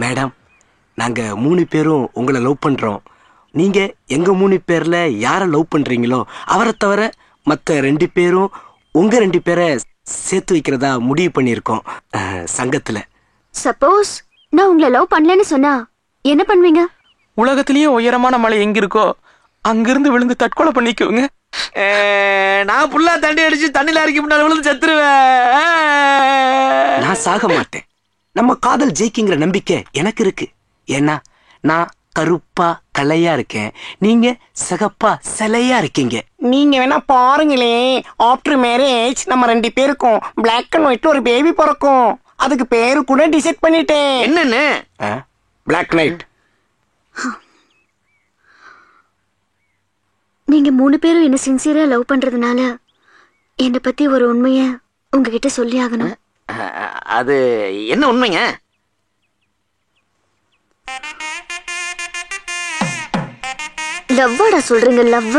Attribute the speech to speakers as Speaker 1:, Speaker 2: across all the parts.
Speaker 1: Madam, நாங்க 3 பேரும் உங்களை லவ் பண்றோம். நீங்க எங்க 3 பேர்ல யார லவ் பண்றீங்களோ அவரை தவிர மத்த 2 பேரும் உங்க 2 பேரை சேர்த்து வைக்கிறதா முடிவு பண்ணியிருக்கோம் சங்கத்துல.
Speaker 2: சப்போஸ் நான் உங்களை லவ் பண்ணலன்னு சொன்னா என்ன பண்ணுவீங்க?
Speaker 3: உலகத்திலேயே உயரமான மலை எங்க இருக்கோ அங்கிருந்து விழுந்து தற்கொலை பண்ணிக்குவீங்க.
Speaker 4: நான் புல்லா தண்ணி அடிச்சு தண்ணில இறக்கி முன்னால விழுந்து செத்துருவேன்.
Speaker 1: நான் சாக மாட்டேன். நம்ம காதல் ஜெயிக்குங்கிற நம்பிக்கை எனக்கு இருக்கு. ஏன்னா நான் கருப்பா கலையா இருக்கேன், நீங்க சகப்பா சிலையா இருக்கீங்க.
Speaker 5: நீங்க வேணா பாருங்களே, ஆஃப்டர் மேரேஜ் நம்ம 2 பேருக்கும் பிளாக் அண்ட் ஒயிட்ல ஒரு பேபி பிறக்கும். அதுக்கு பேரு கூட டிசைட் பண்ணிட்டேன்.
Speaker 4: என்னன்னு?
Speaker 1: Black night.
Speaker 2: நீங்க 3 பேரும் என்ன சின்சியரா லவ் பண்றதுனால என்னை பத்தி ஒரு உண்மைய உங்ககிட்ட சொல்லி ஆகணும்.
Speaker 4: அது என்ன உண்மைங்க?
Speaker 2: லவ்வாடா சொல்றீங்க? லவ்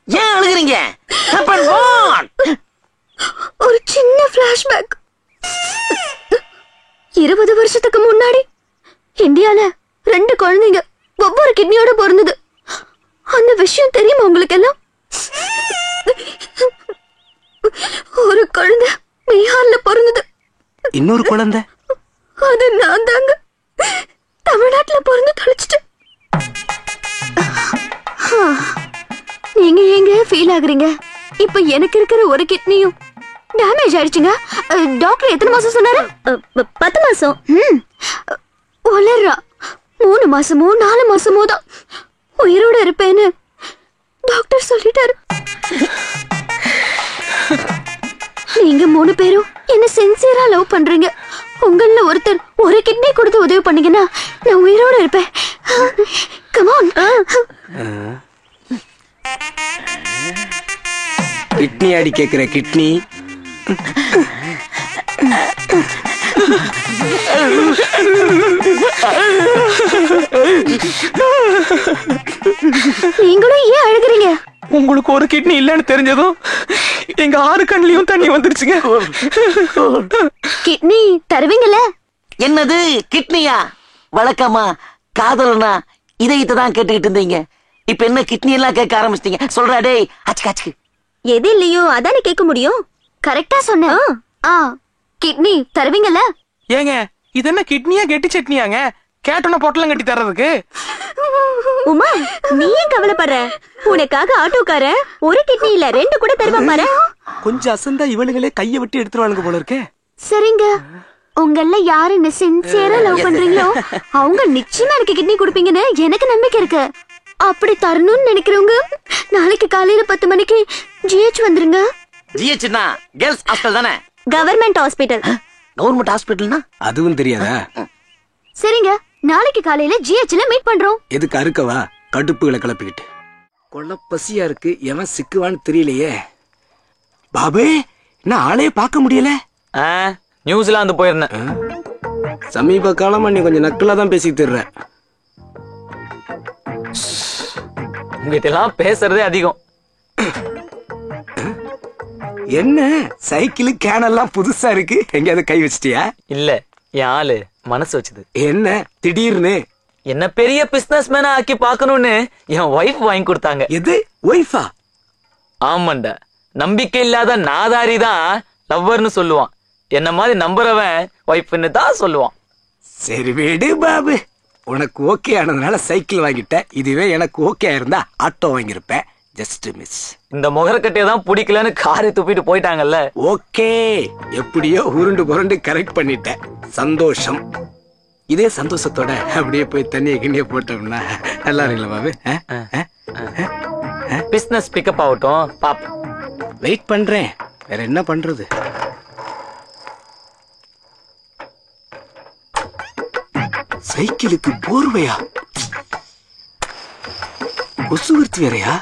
Speaker 4: ஏன் அழுகுறீங்க?
Speaker 2: ஒரு சின்ன பிளாஷ்பேக். 20 வருஷத்துக்கு முன்னாடி இந்தியால 2 குழந்தைங்க ஒவ்வொரு கிட்னியோட பிறந்தது. அந்த விஷயம் தெரியுமா உங்களுக்கு எல்லாம்? ஒரு குழந்தை பீகார்ல பிறந்தது.
Speaker 1: இன்னொரு குழந்தை
Speaker 2: அது நான் தாங்க. தமிழ்நாட்டுல பிறந்து தொலைச்சிட்டு. நீங்க ஏங்க ஃபீல் ஆகுறீங்க? இப்ப எனக்கு இருக்கிற ஒரு கிட்னியும் டேமேஜ் ஆயிடுச்சுங்க. டாக்டர் எத்தனை மாசம் சொன்னாரு? 10 மாசம். ஒலரா 3 மாசமோ 4 மாசமோ தான் உயிரோட இருப்பேன்னு டாக்டர் சொல்லிட்டாரு. நீங்க 3 பேரும் என்ன சின்சியரா லவ் பண்றீங்க. உங்கள ஒருத்தர் ஒரு கிட்னி கொடுத்து உதவி பண்ணீங்கன்னா நான் உயிரோட இருப்பேன். Come on.
Speaker 1: கிட்னி அடி கேக்குற கிட்னி.
Speaker 2: நீங்களும் ஏன் அழுகுறீங்க?
Speaker 3: உங்களுக்கு ஒரு கிட்னி இல்லன்னு தெரிஞ்சதும் எங்க 6 கண்ணிலையும் தண்ணி வந்துருச்சுங்க.
Speaker 2: கிட்னி தருவீங்கல்ல?
Speaker 4: என்னது கிட்னியா? வழக்கமா காதலனா இதயத்தை தான் கேட்டுக்கிட்டு இருந்தீங்க. இப்ப என்ன கிட்னி எல்லாம் கேட்க ஆரம்பிச்சிட்டீங்க? சொல்றா டேய். அச்சுக்கு
Speaker 2: எது இல்லையோ அதானே கேட்க முடியும். கரெக்டா சொன்ன. கிட்னி தருவீங்கல்ல?
Speaker 3: ஏங்க இது என்ன கிட்னியா கெட்டி சட்னியாங்க? கேட்டோன்னா பொட்டலம் கட்டி தர்றதுக்கு.
Speaker 2: உமா நீ ஏன் கவலைப்படுற? உனக்காக ஆட்டோக்கார ஒரு கிட்னி இல்ல 2 கூட தருவான் பாரு.
Speaker 1: கொஞ்சம் அசந்தா இவளுங்களே கையை விட்டு எடுத்துருவானுங்க போல இருக்கே.
Speaker 2: சரிங்க, உங்கள யாரு என்ன சின்சியரா லவ் பண்றீங்களோ அவங்க நிச்சயமா எனக்கு கிட்னி கொடுப்பீங்கன்னு எனக்கு நம்பிக்கை இருக்கு. அப்படி தரணும்னு நினைக்கிறவங்க நாளைக்கு காலையில 10 மணிக்கு ஜிஹெச் வந்துருங்க.
Speaker 4: ஜிஹெச்னா கேர்ள்ஸ் ஹாஸ்டல் தானே?
Speaker 2: Government hospital.
Speaker 4: கவர்மெண்ட் ஹாஸ்பிடல்னா
Speaker 1: அதுவும் தெரியாதா?
Speaker 2: சரிங்க, நாளைக்கு காலையில ஜிஹெச்ல மீட் பண்றோம்.
Speaker 1: எதுக்கு அறுக்கவா? கடுப்புகளை கிளப்பிக்கிட்டு கொள்ள பசியா இருக்கு. எவன் சிக்குவான்னு தெரியலையே. பாபு நான் ஆளையே பார்க்க முடியல.
Speaker 3: நியூசிலாந்து போயிருந்தேன்.
Speaker 1: சமீப காலமா நீ கொஞ்சம் நக்கலா தான் பேசிட்டு இருற.
Speaker 3: உங்ககிட்ட எல்லாம் பேசுறதே அதிகம்.
Speaker 1: என்ன சைக்கிள் கேன் எல்லாம் புதுசா இருக்கு? எங்கயாவது கை வச்சிட்டியா?
Speaker 3: இல்ல, என் ஆளு மனசு வச்சது.
Speaker 1: என்ன திடீர்னு?
Speaker 3: என்ன பெரிய பிசினஸ் மேனா ஆக்கி பாக்கணும்னு என் ஒய்ஃப் வாங்கி கொடுத்தாங்க.
Speaker 1: எது ஒய்ஃபா?
Speaker 3: ஆமாண்டா. நம்பிக்கை இல்லாத நாதாரி தான் லவ்வர்னு சொல்லுவான். என்ன மாதிரி நம்புறவன் ஒய்ஃப்னு தான் சொல்லுவான்.
Speaker 1: சரி விடு பாபு, உனக்கு ஓகே ஆனதுனால சைக்கிள் வாங்கிட்ட. இதுவே எனக்கு ஓகே ஆயிருந்தா ஆட்டோ வாங்கியிருப்பேன். Just miss.
Speaker 3: இந்த முகரக்கட்டையை தான் பிடிக்கலன்னு காரை துப்பிட்டு போயிட்டாங்கல்ல.
Speaker 1: ஓகே, எப்படியோ உருண்டு புரண்டு கரெக்ட் பண்ணிட்டேன். சந்தோஷம். இதே சந்தோஷத்தோட அப்படியே போய் தண்ணியை கிண்ணிய போட்டோம்னா நல்லா இருக்குல்ல பாபு?
Speaker 3: பிசினஸ் பிக்கப் ஆகட்டும், பாப்போம்.
Speaker 1: வெயிட் பண்றேன். வேற என்ன பண்றது? சைக்கிளுக்கு போர்வையா? கொசுவர்த்தி வேறையா?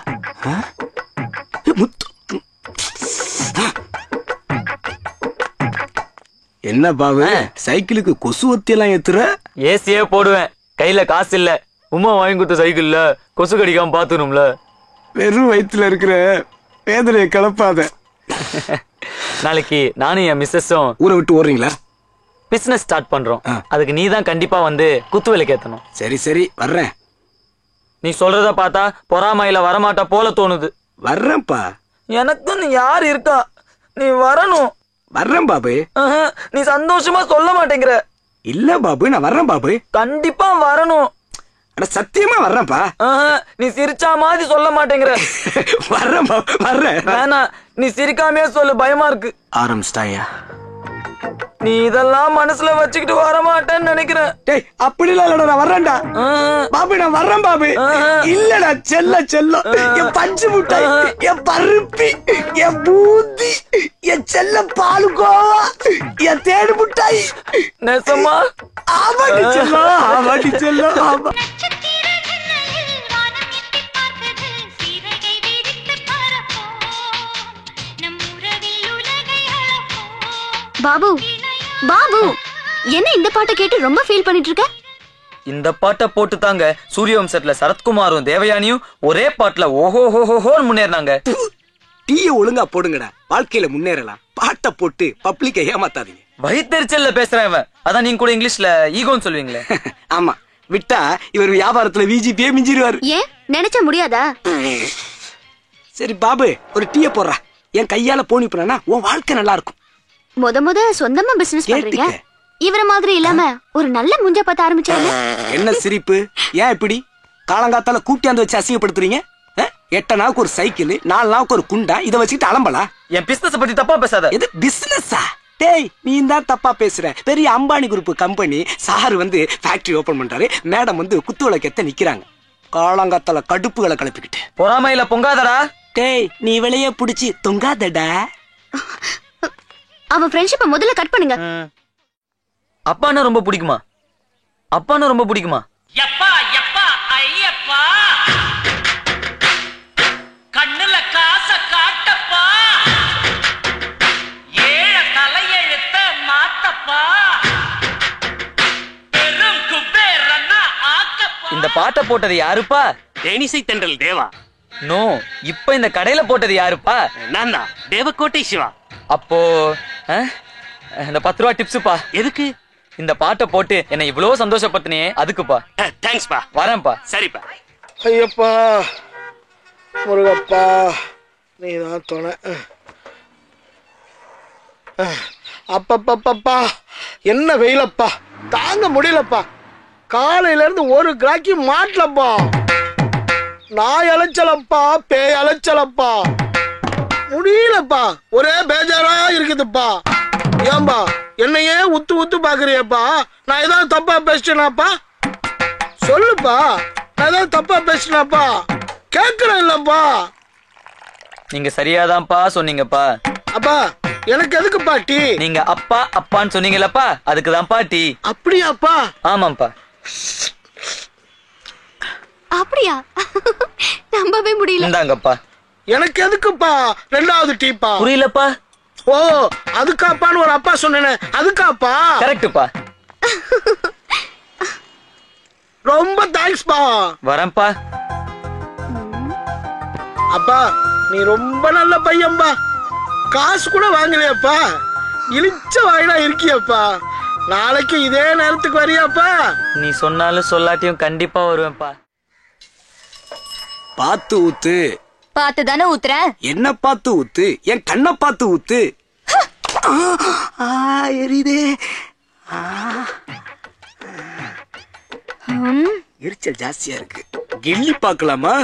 Speaker 1: முத்து என்ன பாபு சைக்கிளுக்கு கொசு ஒத்தி எல்லாம் ஏத்துற?
Speaker 3: ஏசியே போடுவேன். கையில காசு இல்ல. உமா வாங்கி கொடுத்த சைக்கிள்ல கொசு கடிக்காம பாத்துக்கணும்ல.
Speaker 1: வெறும் வயிற்றுல இருக்கிற வேதனையை கலப்பாத.
Speaker 3: நாளைக்கு நானும் என் மிஸ்ஸஸும்
Speaker 1: ஊரை விட்டு ஓடுறீங்களா?
Speaker 3: பிசினஸ் ஸ்டார்ட் பண்றோம். அதுக்கு நீ தான் கண்டிப்பா வந்து குத்து விலை கேத்தணும்.
Speaker 1: சரி சரி வர்றேன்.
Speaker 3: நீ சொல்றத பார்த்தா பொறாமையில வரமாட்டா போல தோணுது.
Speaker 1: வர்றேன்ப்பா.
Speaker 3: எனக்கும் யார் இருக்கா? நீ வரணும்.
Speaker 1: வர்றேன் பாபு.
Speaker 3: நீ சந்தோஷமா சொல்ல மாட்டேங்கிற.
Speaker 1: இல்ல பாபு நான் வர்றேன் பாபு.
Speaker 3: கண்டிப்பா வரணும்.
Speaker 1: அட சத்தியமா வர்றேன்ப்பா.
Speaker 3: நீ சிரிச்சா மாதிரி சொல்ல மாட்டேங்கிற.
Speaker 1: வர்றேன் பாபு வர்றேன்.
Speaker 3: வேணா நீ சிரிக்காமே சொல்லு, பயமா இருக்கு.
Speaker 1: ஆரம்பிச்சிட்டாயா?
Speaker 3: நீ இதெல்லாம் மனசுல வச்சுக்கிட்டு வர மாட்டேன்னு நினைக்கிறேன்.
Speaker 1: டேய் அப்படிலாம் இல்லடா, நான் வர்றேன்டா பாபு. நான் வர்றேன் பாபு. இல்லடா செல்ல செல்லம், என் பஞ்சு முட்டாய், என் பருப்பி, என் பூந்தி, என் செல்ல பாலுகோவா, என் தேடு முட்டாய்.
Speaker 3: நெசமா?
Speaker 1: ஆமாடி செல்லம், ஆமாடி செல்லம், ஆமா.
Speaker 2: பாபு பாபு, என்ன இந்த பாட்டை கேட்டு ரொம்ப ஃபீல் பண்ணிட்டு இருக்க?
Speaker 3: இந்த பாட்டை போட்டு தாங்க சூரியவம்சத்துல சரத்குமாரும் தேவயானியும் ஒரே பாட்டுல ஓஹோ ஹோஹோன்னு முன்னேறினாங்க.
Speaker 1: டீய ஒழுங்கா போடுங்கடா, வாழ்க்கையில முன்னேறலாம். பாட்டை போட்டு பப்ளிக்கை ஏமாத்தாதீங்க.
Speaker 3: வயிற்றுச்சல்ல பேசுறேன் இவன். அதான் நீங்க கூட இங்கிலீஷ்ல ஈகோன்னு சொல்லுவீங்களே.
Speaker 1: ஆமா, விட்டா இவர் வியாபாரத்துல விஜிபியே மிஞ்சிருவாரு.
Speaker 2: ஏன் நினைச்ச முடியாதா?
Speaker 1: சரி பாபு, ஒரு டீய போடுறா. என் கையால போனி பண்ணா உன் வாழ்க்கை நல்லா இருக்கும்.
Speaker 2: முத சொந்தமா பிசினஸ் பண்றீங்க. இவர மாதிரி இல்லாம ஒரு நல்ல முஞ்ச பார்த்து ஆரம்பிச்சாங்க.
Speaker 1: என்ன சிரிப்பு? ஏன் இப்படி காலங்காத்தால கூட்டியாந்து வச்சு அசிங்கப்படுத்துறீங்க? 8 நாளுக்கு ஒரு சைக்கிள், 4 நாளுக்கு ஒரு குண்டா, இதை வச்சுக்கிட்டு அலம்பலா?
Speaker 3: என் பிசினஸ் பத்தி தப்பா பேசாத.
Speaker 1: எது பிசினஸா? டேய் நீ தான் தப்பா பேசுற. பெரிய அம்பானி குரூப் கம்பெனி. சார் வந்து ஃபேக்டரி ஓபன் பண்றாரு, மேடம் வந்து குத்து விளக்கத்த நிக்கிறாங்க. காலங்காத்தால கடுப்புகளை கிளப்பிக்கிட்டு
Speaker 3: பொறாமையில பொங்காதடா.
Speaker 1: டேய் நீ விலைய புடிச்சு தொங்காதடா.
Speaker 2: அவன் ஃப்ரெண்ட்ஷிப்பை முதல்ல கட் பண்ணுங்க.
Speaker 3: அப்பான்னா ரொம்ப பிடிக்குமா? அப்பான்னா ரொம்ப பிடிக்குமா?
Speaker 6: எப்பா எப்பா ஐயப்பா, கண்ணுல காச காட்டப்பா, ஏழ தலையெழுத்த மாத்தப்பா, பெரும் குபேரன்னா ஆக்கப்பா.
Speaker 3: இந்த பாட்டை போட்டது யாருப்பா?
Speaker 7: தேனிசை தென்றல் தேவா.
Speaker 3: நோ, இப்ப இந்த கடையில போட்டது யாருப்பா?
Speaker 7: நான் தான் தேவக்கோட்டை சிவா.
Speaker 3: அப்போ இந்த 10 ரூபா டிப்ஸ்ப்பா.
Speaker 7: எதுக்கு?
Speaker 3: இந்த பாட்டை போட்டு என்ன இவ்வளவு சந்தோஷப்படுத்தினே அதுக்குப்பா.
Speaker 7: தேங்க்ஸ்பா.
Speaker 3: வரேன்ப்பா.
Speaker 7: சரிப்பா.
Speaker 8: ஐயப்பா முருகப்பா, நீதான் துணை. அப்பப்பப்பப்பா, என்ன வெயிலப்பா, தாங்க முடியலப்பா. காலையில இருந்து ஒரு கிராக்கி மாட்டலப்பா. நாய் அலைச்சலப்பா, பேய் அலைச்சலப்பா, முடியலப்பா. ஒரே பேஜாரா இருக்குதுப்பா. ஏன்பா என்னையே உத்து உத்து பாக்குறியப்பா? நான் ஏதாவது தப்பா பேசிட்டேனாப்பா? சொல்லுப்பா, நான் ஏதாவது தப்பா பேசினாப்பா? கேட்கிறேன் இல்லப்பா.
Speaker 3: நீங்க சரியாதான்ப்பா சொன்னீங்கப்பா.
Speaker 8: அப்பா எனக்கு எதுக்குப்பா டீ?
Speaker 3: நீங்க அப்பா அப்பான்னு சொன்னீங்களப்பா, அதுக்குதான்ப்பா டீ.
Speaker 8: அப்படியாப்பா?
Speaker 3: ஆமாப்பா.
Speaker 2: அப்படியா? நம்பவே முடியல.
Speaker 3: இந்தாங்கப்பா.
Speaker 8: எனக்கு எதுக்குப்பா 2வது டீப்பா?
Speaker 3: புரியலப்பா.
Speaker 8: ஓ அதுக்காப்பான்னு ஒரு அப்பா சொன்னேனே, அதுக்காப்பா?
Speaker 3: கரெக்ட்டுப்பா.
Speaker 8: ரொம்ப தேங்க்ஸ்பா.
Speaker 3: வரேன்ப்பா.
Speaker 8: அப்பா நீ ரொம்ப நல்ல பையன்பா. காசு கூட வாங்கலையப்பா, இழிச்ச வாயினா இருக்கியப்பா. நாளைக்கு இதே நேரத்துக்கு வரியாப்பா?
Speaker 3: நீ சொன்னாலும் சொல்லாட்டியும் கண்டிப்பா வருவேன்ப்பா.
Speaker 1: பாத்து ஊத்து.
Speaker 2: பார்த்து தானே ஊத்துறேன்.
Speaker 1: என்ன பார்த்து ஊத்து? என் கண்ணை பார்த்து ஊத்து. எரியுதே. எரிச்சல் ஜாஸ்தியா இருக்கு. கில்லி பாக்கலாமா?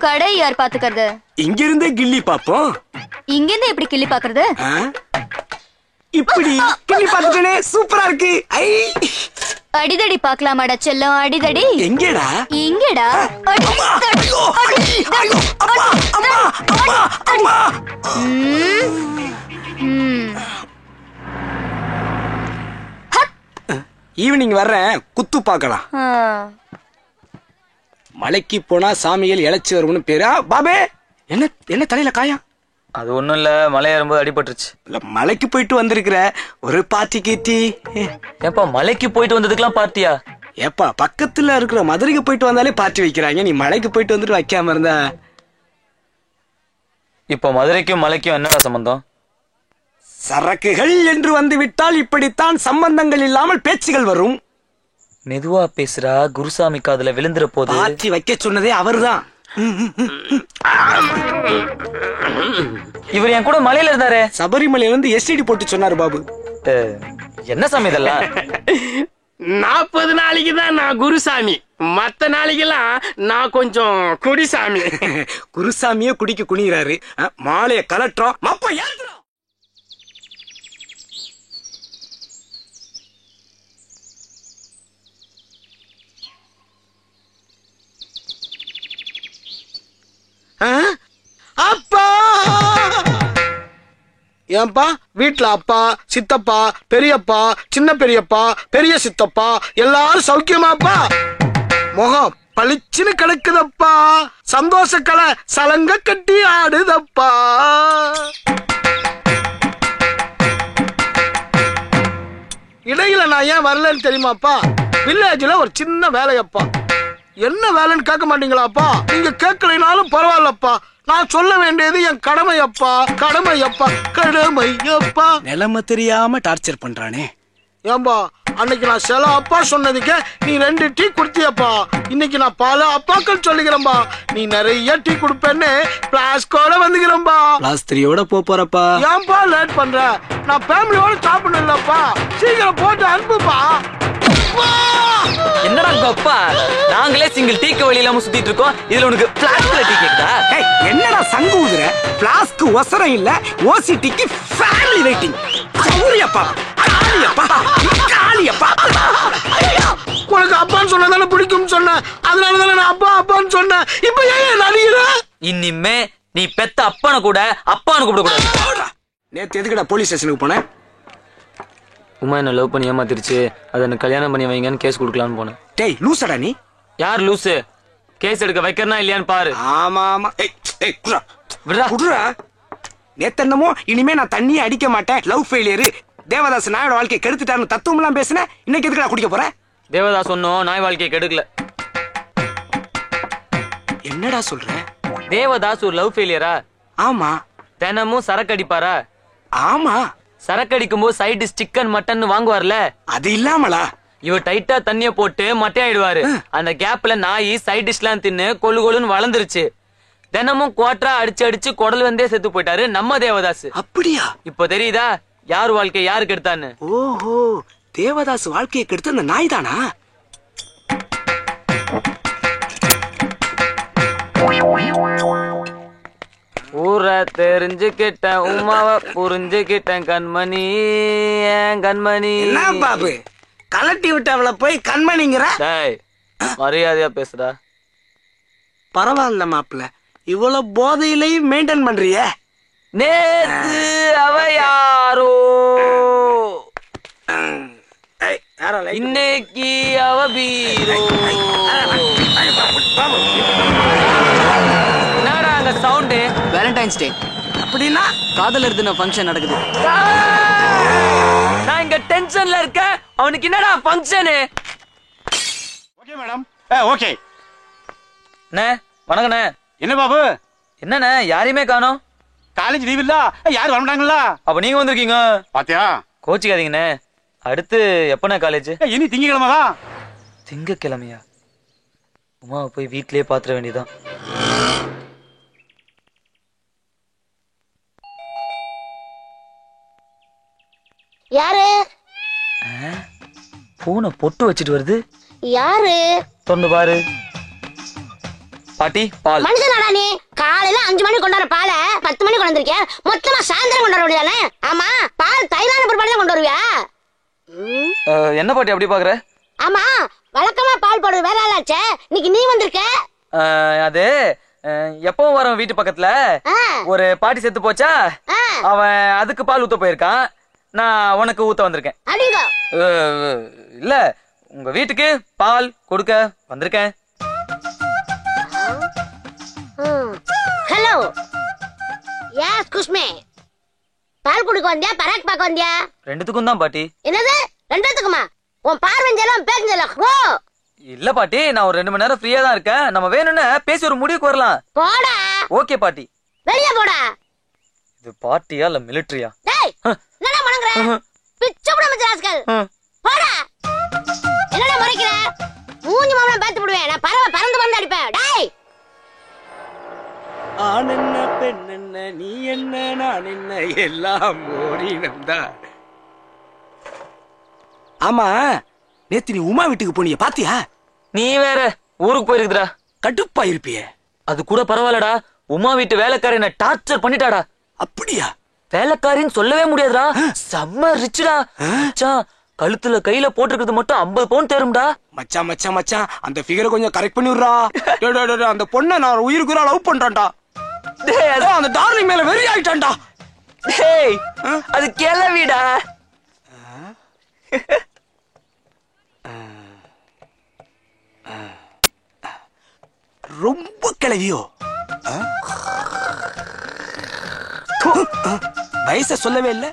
Speaker 2: கடை யார் பாத்துக்கிறது?
Speaker 1: இங்க இருந்தே கில்லி பாப்போம்.
Speaker 2: இங்க இருந்து எப்படி கிள்ளி பாக்குறது?
Speaker 1: இப்படி கிள்ளி பாத்துட்டே சூப்பரா இருக்கு. ஐ
Speaker 2: அடிதடி பாக்கலாமாடா செல்லம்? அடிதடி
Speaker 1: எங்கடா?
Speaker 2: இங்கடா.
Speaker 1: ஈவினிங் வர்றேன், குத்து பாக்கலாம். மலைக்கு போனா சாமிகள் இழைச்சி வரும்னு பேரா? பாபே என்ன என்ன தலையில காயம்?
Speaker 3: அது ஒண்ணும் இல்ல, மலை ஏறும்போது அடிபட்டுருச்சு.
Speaker 1: இல்ல மலைக்கு போயிட்டு வந்திருக்கிற ஒரு பார்ட்டி கீட்டி.
Speaker 3: ஏப்பா மலைக்கு போயிட்டு வந்ததுக்கெல்லாம் பார்ட்டியா?
Speaker 1: ஏப்பா பக்கத்துல இருக்கிற மதுரைக்கு போயிட்டு வந்தாலே பார்ட்டி வைக்கிறாங்க, நீ மலைக்கு போயிட்டு வந்துட்டு வைக்காம இருந்தா?
Speaker 3: இப்போ மதுரைக்கும் மலைக்கும் என்ன சம்பந்தம்?
Speaker 1: சரக்குகள் என்று வந்து விட்டால் இப்படித்தான் சம்பந்தங்கள் இல்லாமல் பேச்சுகள் வரும்.
Speaker 3: மெதுவா பேசுறா, குருசாமி காதுல விழுந்துற போது.
Speaker 1: பார்ட்டி வைக்க சொன்னதே அவர்தான்.
Speaker 3: இவர் என் கூட மலையில இருந்தாரு.
Speaker 1: சபரிமலையில இருந்து எஸ்டிடி போட்டு சொன்னாரு பாபு.
Speaker 3: என்ன சாமி இதெல்லாம்?
Speaker 8: 40 நாளைக்கு தான் நான் குருசாமி, மத்த நாளைக்கெல்லாம் நான் கொஞ்சம் குடிசாமி.
Speaker 1: குருசாமியே குடிக்க குனிகிறாரு, மாலைய கலட்டுறோம் மப்ப ஏத்துறோம்.
Speaker 8: அப்பா ஏன்பா வீட்டுல அப்பா, சித்தப்பா, பெரியப்பா, சின்ன பெரியப்பா, பெரிய சித்தப்பா எல்லாரும் சௌக்கியமாப்பா? முகம் பளிச்சுன்னு கிடக்குதப்பா, சந்தோஷ கலை சலங்க கட்டி ஆடுதப்பா. இடையில நான் ஏன் வரலன்னு தெரியுமாப்பா? வில்லேஜ்ல ஒரு சின்ன வேலையப்பா. என்ன வேலைன்னு கேட்க மாட்டீங்களாப்பா? நீங்க கேட்கலைனாலும் பரவாயில்லப்பா, நான் சொல்ல வேண்டியது என் கடமையப்பா, கடமையப்பா, கடமையப்பா.
Speaker 1: நிலைமை தெரியாம டார்ச்சர் பண்றானே.
Speaker 8: ஏன்பா அன்னைக்கு நான் சில அப்பா சொன்னதுக்கு நீ 2 டீ குடுத்தியப்பா, இன்னைக்கு நான் பல அப்பாக்கள் சொல்லிக்கிறேன்பா. நீ நிறைய டீ குடுப்பேன்னு பிளாஸ்கோட வந்துக்கிறேன்பா.
Speaker 1: கிளாஸ் 3யோட போறப்பா.
Speaker 8: ஏன்பா லேட் பண்ற? நான் ஃபேமிலியோட சாப்பிடணும்லப்பா, சீக்கிரம் போட்டு அனுப்புப்பா.
Speaker 3: என்னடா அப்பா, நாங்களே சிங்கிள் டீக்கு வழி இல்லாம சுத்திட்டு இருக்கோம், இதுல உனக்கு பிளாஸ்க்ல டீ கேக்குதா?
Speaker 1: என்னடா சங்கு ஊதுற? பிளாஸ்க் ஒசரம் இல்ல, ஓசிடிக்கு ஃபேமிலி வெயிட்டிங். சௌரியப்பா, காளியப்பா, காளியப்பா.
Speaker 8: உனக்கு அப்பான்னு சொன்னதானே பிடிக்கும்னு சொன்னேன், அதனாலதானே நான் அப்பா அப்பான்னு சொன்னேன். இப்ப ஏன் நடிகிற?
Speaker 3: இனிமே நீ பெத்த அப்பனை கூட அப்பான்னு கூப்பிட கூடாது.
Speaker 1: நேத்து எதுக்குடா போலீஸ் ஸ்டேஷனுக்கு போனேன்?
Speaker 3: உமா என்ன லவ் பண்ணி ஏமாத்திருச்சு, அதை எனக்கு கல்யாணம் பண்ணி வைங்கன்னு கேஸ் கொடுக்கலான்னு போனேன்.
Speaker 1: டேய் லூசடா நீ.
Speaker 3: யார் லூசு? கேஸ் எடுக்க வைக்கிறனா இல்லையான்னு பாரு.
Speaker 1: ஆமா ஆமா.
Speaker 3: விடுடா.
Speaker 1: குடுறா. நேத்து என்னமோ இனிமே நான் தண்ணியே அடிக்க மாட்டேன், லவ் ஃபெயிலியர், தேவதாஸ் நாயோட வாழ்க்கையை கெடுத்துட்டாருன்னு தத்துவம் எல்லாம் பேசுன. இன்னைக்கு எதுக்குடா குடிக்க போற?
Speaker 3: தேவதாஸ் சொன்னோம் நாய் வாழ்க்கையை கெடுக்கல.
Speaker 1: என்னடா சொல்ற?
Speaker 3: தேவதாஸ் ஒரு லவ் ஃபெயிலியரா?
Speaker 1: ஆமா.
Speaker 3: தினமும் சரக்கு அடிப்பாரா?
Speaker 1: ஆமா.
Speaker 3: சரக்கு அடிக்கும் போது சைடு சிக்கன் மட்டன் வாங்குவார்ல,
Speaker 1: அது இல்லாமலா?
Speaker 3: இவர் டைட்டா தண்ணிய போட்டு மட்டையாயிடுவாரு. அந்த கேப்ல நாய் சைட் டிஷ்லாம் தின்னு கொழு கொழுன்னு வளர்ந்துருச்சு. தினமும் குவாட்டரா அடிச்சு அடிச்சு குடல் வந்தே செத்து போயிட்டாரு நம்ம தேவதாஸ்.
Speaker 1: அப்படியா?
Speaker 3: இப்ப தெரியுதா யார் வாழ்க்கை யாருக்கு எடுத்தான்னு?
Speaker 1: ஓஹோ, தேவதாஸ் வாழ்க்கையை கெடுத்து அந்த நாய் தானா?
Speaker 3: ஊரை தெரிஞ்சுக்கிட்டேன், உமாவை புரிஞ்சுக்கிட்டேன், கண்மணி கண்மணி.
Speaker 1: என்ன பாபு கலட்டி விட்டவள போய் கண்மணிங்கிற?
Speaker 3: மரியாதையா பேசுறா.
Speaker 1: பரவாயில்ல மாப்பிள்ள, இவ்வளவு போதையிலையும் மெயின்டைன் பண்றிய.
Speaker 3: நேத்து அவ யாரோ, இன்னைக்கு அவ பீரோ. என்னடா அங்க சவுண்ட்?
Speaker 9: வேலண்டைன்ஸ் டே
Speaker 1: அப்படின்னா
Speaker 9: காதலர் தின ஃபங்க்ஷன் நடக்குது.
Speaker 3: நான் இங்க டென்ஷன்ல இருக்கேன், அவனுக்கு என்னடா ஃபங்க்ஷன்?
Speaker 10: Okay madam. ஓகே.
Speaker 3: அண்ணே வணக்கண்ணே.
Speaker 10: என்ன பாபு?
Speaker 3: என்னண்ணே யாரையுமே காணோம்?
Speaker 10: காலேஜ் லீவ் இல்ல, யாரும் வரமாட்டாங்களா?
Speaker 3: அப்ப நீங்க வந்திருக்கீங்க.
Speaker 10: பாத்தியா?
Speaker 3: கோச்சிக்காதீங்கண்ணே. அடுத்து எப்பண்ணே காலேஜ்?
Speaker 10: இனி திங்கக்கிழமை தான்.
Speaker 3: திங்கக்கிழமையா? உமாவை போய் வீட்லயே பாத்துற வேண்டியதான்.
Speaker 2: யாரு?
Speaker 3: பூனை பொட்டு வச்சிட்டு வருது.
Speaker 2: யாரு?
Speaker 3: தொண்டு பாரு. பாட்டி பால்.
Speaker 2: மனுஷனாடா நீ? காலையில 5 மணிக்கு கொண்டாடுற பாலை 10 மணிக்கு கொண்டு வந்திருக்கேன். மொத்தமா சாயந்தரம் கொண்டாட வேண்டியதானே? ஆமா, பால் தைலான பிற்பாடு கொண்டு வருவியா?
Speaker 3: என்ன பாட்டி அப்படி பாக்குற?
Speaker 2: ஆமா, வழக்கமா பால் போடுறது வேற ஆளாச்சே, இன்னைக்கு நீ வந்திருக்க.
Speaker 3: அது எப்பவும் வரும் வீட்டு பக்கத்துல ஒரு பாட்டி செத்து போச்சா, அவன் அதுக்கு பால் ஊத்த போயிருக்கான். நான் உனக்கு ஊத்த வந்திருக்கேன். இல்ல உங்க வீட்டுக்கு பால் கொடுக்க வந்திருக்கேன்.
Speaker 2: Hello,
Speaker 11: S குஷ்மே. பால் குடிக்க வந்தியா பராக் பார்க்க வந்தியா?
Speaker 3: ரெண்டுத்துக்கும் தான் பாட்டி.
Speaker 11: என்னது ரெண்டுத்துக்குமா? உன் பார்வஞ்செல்லாம் பேஞ்சலாம் ஓ.
Speaker 3: இல்ல பாட்டி, நான் ஒரு 2 மணி நேரம் ஃப்ரீயா தான் இருக்கேன். நம்ம வேணும்னு பேசி ஒரு முடிவுக்கு வரலாம்.
Speaker 11: போடா.
Speaker 3: ஓகே பாட்டி.
Speaker 11: வெளியே போடா.
Speaker 3: இது பார்ட்டியா இல்ல மிலிட்டரியா?
Speaker 11: டேய் என்னடா மணங்கற? பிச்சு புட மச்சாஸ்கள். போடா. என்னடா முறைக்கிற? மூஞ்சி மாமல பாத்து விடுவேன். நான் பறந்து வந்து அடிப்பேன். டேய்.
Speaker 1: ஆண் என்ன பெண் என்ன நீ என்ன நான் என்ன எல்லாம் ஓடினம்தா. ஆமா, நேத்து நீ உமா வீட்டுக்கு போனிய பாத்தியா?
Speaker 3: நீ வேற ஊருக்கு போயிருக்குடா.
Speaker 1: கடுப்பா இருப்பியே.
Speaker 3: அது கூட பரவாயில்லடா. உமா வீட்டு வேலைக்காரி என்ன டார்ச்சர் பண்ணிட்டாடா.
Speaker 1: அப்படியா?
Speaker 3: வேலைக்காரின்னு சொல்லவே முடியாதுடா. செம்ம ரிச்சுடா. மச்சான், கழுத்துல கையில போட்டுருக்கிறது மட்டும் 50 பவுன் தேரும்டா.
Speaker 1: மச்சான் மச்சான் மச்சான், அந்த ஃபிகரை கொஞ்சம் கரெக்ட் பண்ணி விடுறா. அந்த பொண்ணை நான் உயிருக்குறா லவ் பண்றேன்டா. அந்த டார்லிங் மேல வெறி ஆயிட்டான்டா.
Speaker 3: டேய், அது கிளவிடா.
Speaker 1: ரொம்ப கிளவியோ? வயச சொல்லவே இல்ல.